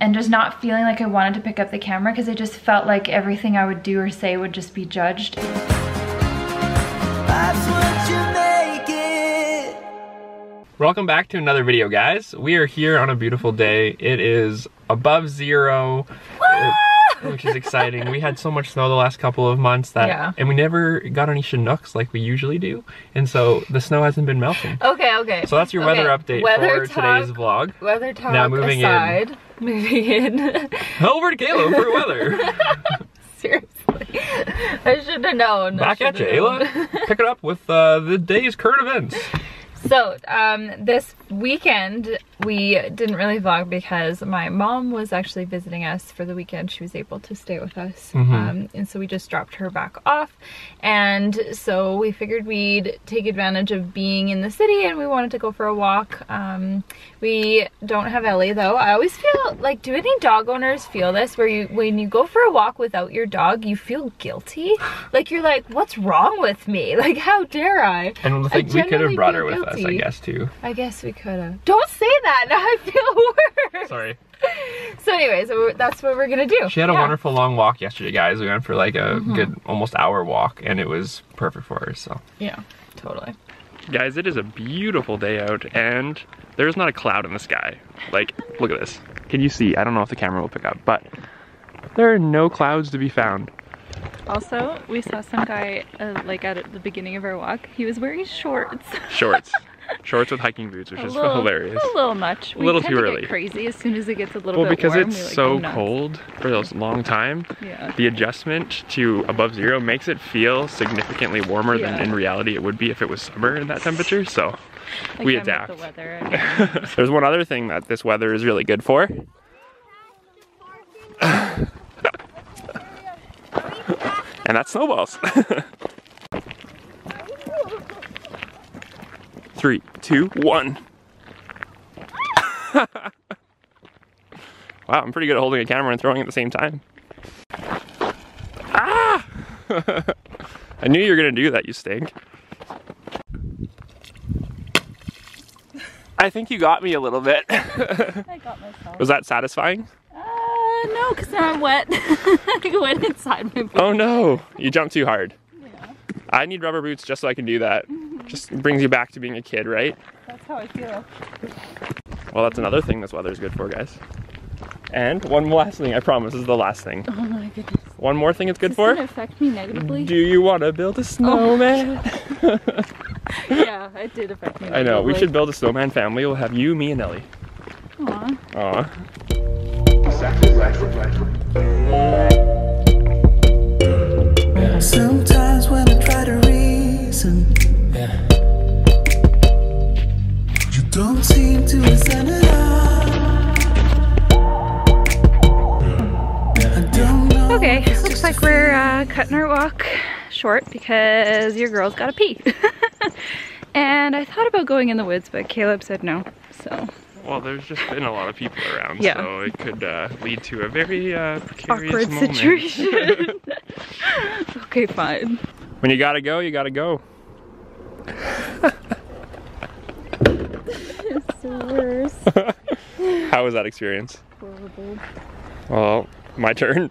and just not feeling like I wanted to pick up the camera because I just felt like everything I would do or say would just be judged. That's what you make it. Welcome back to another video, guys. We are here on a beautiful day. It is above zero, which is exciting. We had so much snow the last couple of months that, and we never got any Chinooks like we usually do, and so the snow hasn't been melting. Okay. So that's your weather update for today's vlog. Weather talk now moving aside, moving in. Over to Caleb for weather. Seriously, I should have known. Back at you, Ayla. Pick it up with the day's current events. So, this weekend, we didn't really vlog because my mom was actually visiting us for the weekend. She was able to stay with us. And so we just dropped her back off. And so we figured we'd take advantage of being in the city and we wanted to go for a walk. We don't have Ellie though. I always feel like, do any dog owners feel this? Where when you go for a walk without your dog, you feel guilty? Like you're like, what's wrong with me? Like, how dare I? And I think we could have brought her with us, I guess, too. I guess we could have. Don't say that, now I feel worse. Sorry. So anyway, so that's what we're gonna do. She had a wonderful long walk yesterday, guys. We went for like a good almost hour walk and it was perfect for her, so. Yeah, totally. Guys, it is a beautiful day out and there's not a cloud in the sky. Like, look at this. Can you see? I don't know if the camera will pick up, but there are no clouds to be found. Also, we saw some guy like at the beginning of our walk. He was wearing shorts. Shorts with hiking boots, which is hilarious. A little much. A little too early. Get crazy as soon as it gets a little bit because warm. it's so cold for a long time. Yeah. The adjustment to above zero makes it feel significantly warmer than in reality it would be if it was summer in that temperature. So we adapt. The weather, I mean. There's one other thing that this weather is really good for. And that's snowballs. 3, 2, 1. Wow, I'm pretty good at holding a camera and throwing at the same time. Ah! I knew you were gonna do that, you stink. I think you got me a little bit. I got myself. Was that satisfying? No, because now I'm wet. I went inside my boots. Oh no, you jumped too hard. Yeah. I need rubber boots just so I can do that. Just brings you back to being a kid, right? That's how I feel. Well, that's another thing this weather is good for, guys. And one last thing, I promise, this is the last thing. Oh my goodness. One more thing it's good for? Does it affect me negatively? Do you want to build a snowman? Oh. Yeah, it did affect me negatively. I know, we should build a snowman family. We'll have you, me, and Ellie. Aw. Aw. Sometimes when I try to reason, you don't seem to listen at all. Okay, looks like we're cutting our walk short because your girl's gotta pee. And I thought about going in the woods, but Caleb said no, so. Well, there's just been a lot of people around, so it could lead to a very precarious awkward moment. situation. Okay, fine. When you gotta go, you gotta go. It's the worst. How was that experience? Horrible. Well, my turn.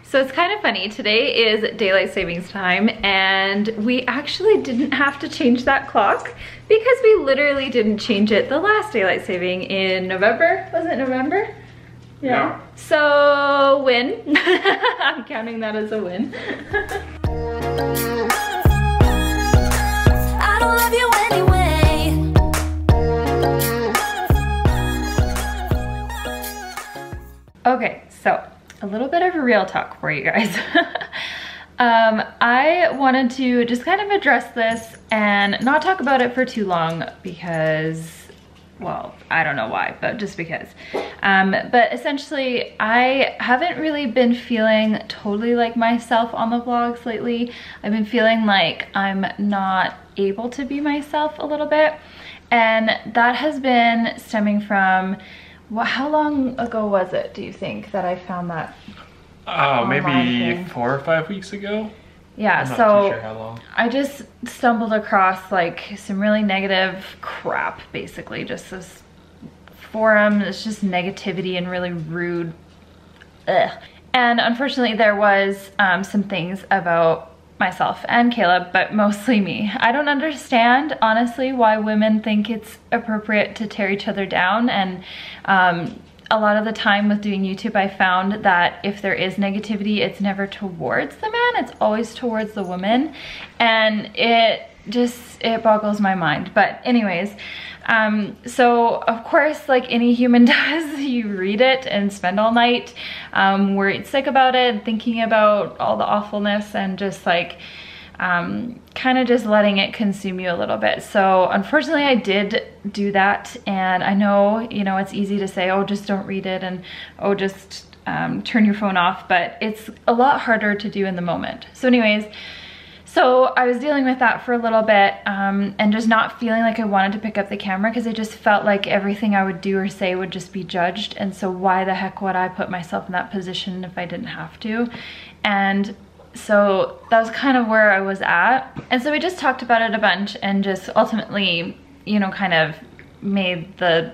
So it's kind of funny, today is daylight savings time and we actually didn't have to change that clock because we literally didn't change it the last daylight saving in November. Was it November? Yeah. So, win. I'm counting that as a win. I don't love you anyway. Okay, so a little bit of a real talk for you guys. I wanted to just kind of address this and not talk about it for too long because, well, I don't know why, but just because. But essentially, I haven't really been feeling totally like myself on the vlogs lately. I've been feeling like I'm not able to be myself a little bit. And that has been stemming from, how long ago was it, do you think, that I found that? Oh, maybe thing? 4 or 5 weeks ago. yeah, I'm not so too sure how long. I just stumbled across like some really negative crap, basically. Just this forum, it's just negativity and really rude. Ugh. And unfortunately there was some things about myself and Caleb, but mostly me. I don't understand, honestly, why women think it's appropriate to tear each other down. And a lot of the time with doing YouTube, I found that if there is negativity, it's never towards the man, it's always towards the woman. And it boggles my mind. But anyways, so of course, like any human does, you read it and spend all night worried sick about it, thinking about all the awfulness, and just like kind of just letting it consume you a little bit. So unfortunately I did do that, and I know, you know, it's easy to say, oh, just don't read it, and oh, just turn your phone off, but it's a lot harder to do in the moment. So anyways, so I was dealing with that for a little bit, and just not feeling like I wanted to pick up the camera, because I just felt like everything I would do or say would just be judged, and so why the heck would I put myself in that position if I didn't have to? And so that was kind of where I was at. And so we just talked about it a bunch, and just ultimately, you know, kind of made the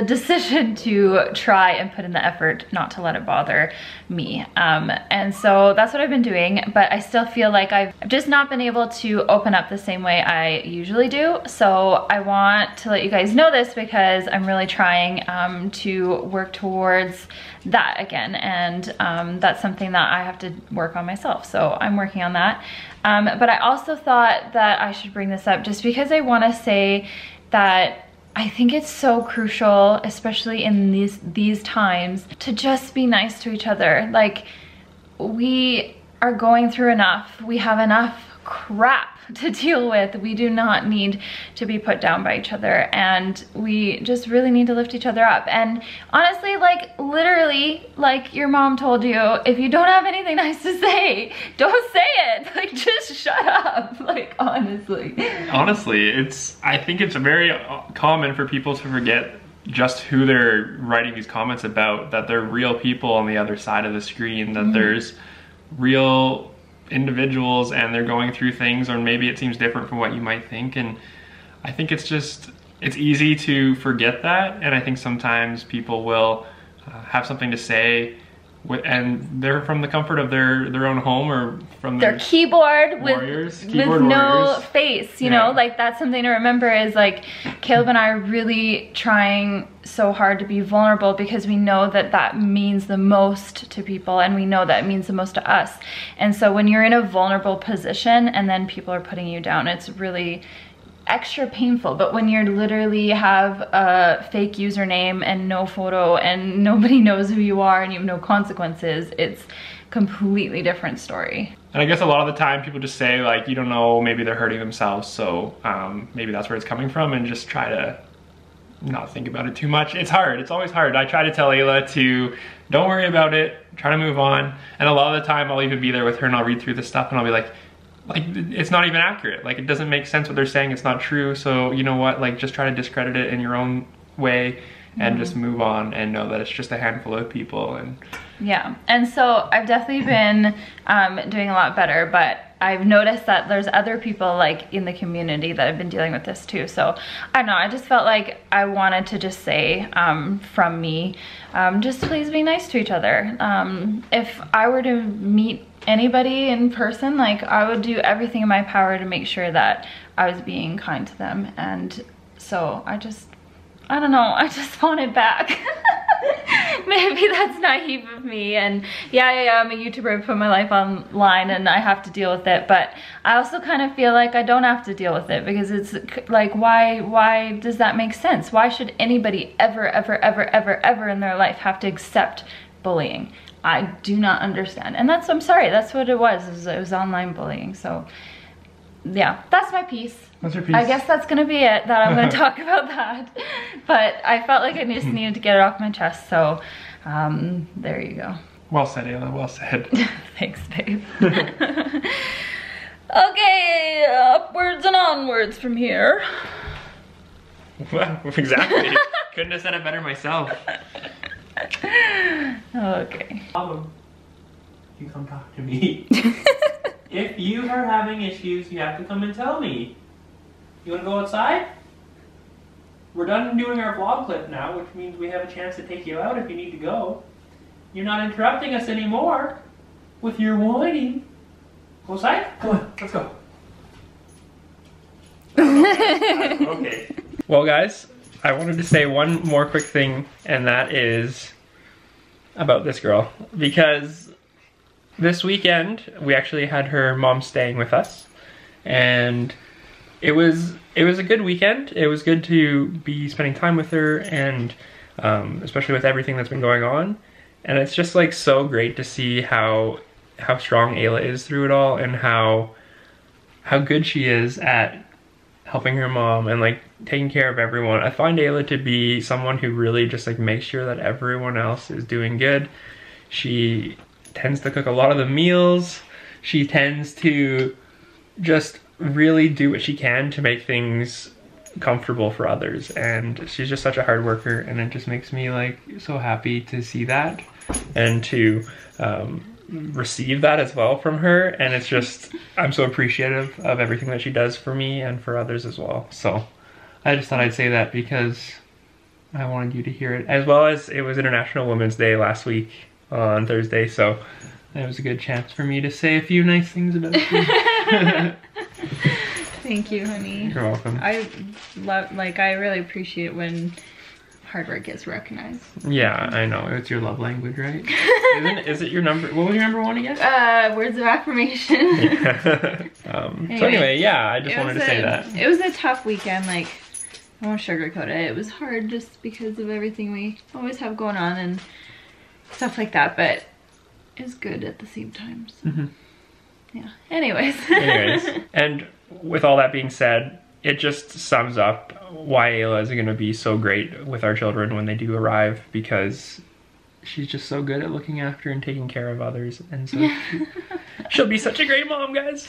decision to try and put in the effort not to let it bother me. And so that's what I've been doing, but I still feel like I've just not been able to open up the same way I usually do. So I want to let you guys know this, because I'm really trying to work towards that again. And that's something that I have to work on myself. So I'm working on that. But I also thought that I should bring this up just because I want to say that I think it's so crucial, especially in these times, to just be nice to each other. Like, we are going through enough. We have enough crap to deal with. We do not need to be put down by each other, and we just really need to lift each other up. And honestly, like literally, like your mom told you, if you don't have anything nice to say, don't say it. Like, just shut up. Like, honestly, I think it's very common for people to forget just who they're writing these comments about, that they're real people on the other side of the screen, that there's real individuals and they're going through things, or maybe it seems different from what you might think. And I think it's easy to forget that, and I think sometimes people will have something to say and they're from the comfort of their own home, or from their keyboard with no face, you know. Like, that's something to remember, is like Caleb and I are really trying so hard to be vulnerable, because we know that that means the most to people, and we know that it means the most to us. And so when you're in a vulnerable position and then people are putting you down, it's really extra painful. But when you literally have a fake username and no photo and nobody knows who you are and you have no consequences, it's completely different story. And I guess a lot of the time people just say, like, you don't know, maybe they're hurting themselves, so maybe that's where it's coming from, and just try to not think about it too much. It's hard, it's always hard. I try to tell Ayla to don't worry about it, try to move on, and a lot of the time I'll even be there with her and I'll read through the stuff and I'll be like, it's not even accurate. Like, it doesn't make sense what they're saying, it's not true. So you know what, like, just try to discredit it in your own way and just move on, and know that it's just a handful of people. And yeah, and so I've definitely been doing a lot better, but I've noticed that there's other people like in the community that have been dealing with this too. So I don't know, I just felt like I wanted to just say from me, just please be nice to each other. If I were to meet anybody in person, like, I would do everything in my power to make sure that I was being kind to them. And so I don't know, I just want it back. Maybe that's naive of me, and yeah, I'm a YouTuber, I put my life online and I have to deal with it, but I also kind of feel like I don't have to deal with it, because it's like, why does that make sense? Why should anybody ever in their life have to accept bullying? I do not understand. And I'm sorry, that's what it was. It was online bullying. So yeah, that's my piece. That's your piece. I guess that's gonna be it, that I'm gonna talk about that. But I felt like I just needed to get it off my chest, so there you go. Well said, Ayla, well said. Thanks, babe. Okay, upwards and onwards from here. Well, exactly. Couldn't have said it better myself. Okay. you come talk to me. If you are having issues, you have to come and tell me. You want to go outside? We're done doing our vlog clip now, which means we have a chance to take you out if you need to go. You're not interrupting us anymore with your whining. Go outside? Come on, let's go. Okay. Well, guys, I wanted to say one more quick thing, and that is about this girl. Because this weekend, we actually had her mom staying with us, and it was a good weekend. It was good to be spending time with her, and especially with everything that's been going on. And it's just like so great to see how strong Ayla is through it all, and how good she is at helping her mom and like taking care of everyone. I find Ayla to be someone who really just like makes sure that everyone else is doing good. She tends to cook a lot of the meals. She tends to just really do what she can to make things comfortable for others, and she's just such a hard worker, and it just makes me like so happy to see that and to receive that as well from her. And it's just, I'm so appreciative of everything that she does for me and for others as well. So I just thought I'd say that because I wanted you to hear it, as well as it was International Women's Day last week on Thursday, so it was a good chance for me to say a few nice things about you. Thank you, honey. You're welcome. I really appreciate when hard work gets recognized. Yeah, I know. It's your love language, right? Is it your number? What was your number one again? Words of affirmation. Yeah. So anyway, yeah, I just wanted to say that. It was a tough weekend. Like, I won't sugarcoat it. It was hard just because of everything we always have going on and stuff like that. But it was good at the same time. So. Yeah. Anyways. And with all that being said, it just sums up why Ayla is going to be so great with our children when they do arrive, because she's just so good at looking after and taking care of others, and so she'll be such a great mom, guys.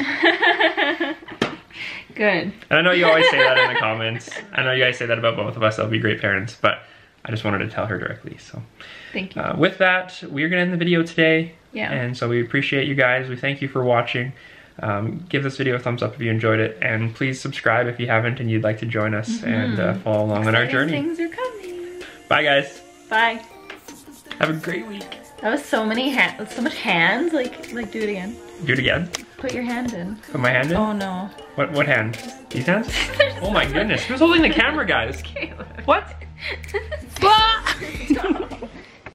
Good. And I know you always say that in the comments. I know you guys say that about both of us. They'll be great parents, but I just wanted to tell her directly. So thank you. With that, we're going to end the video today. Yeah. And so we appreciate you guys. We thank you for watching. Give this video a thumbs up if you enjoyed it, and please subscribe if you haven't and you'd like to join us and follow along on our journey. Things are coming. Bye, guys. Bye. Have a great week. That was so much hands. Like do it again. Do it again. Put your hand in. Put my hand in? Oh no. What hand? These hands? Oh my goodness. Who's holding the camera, guys? Caleb. What?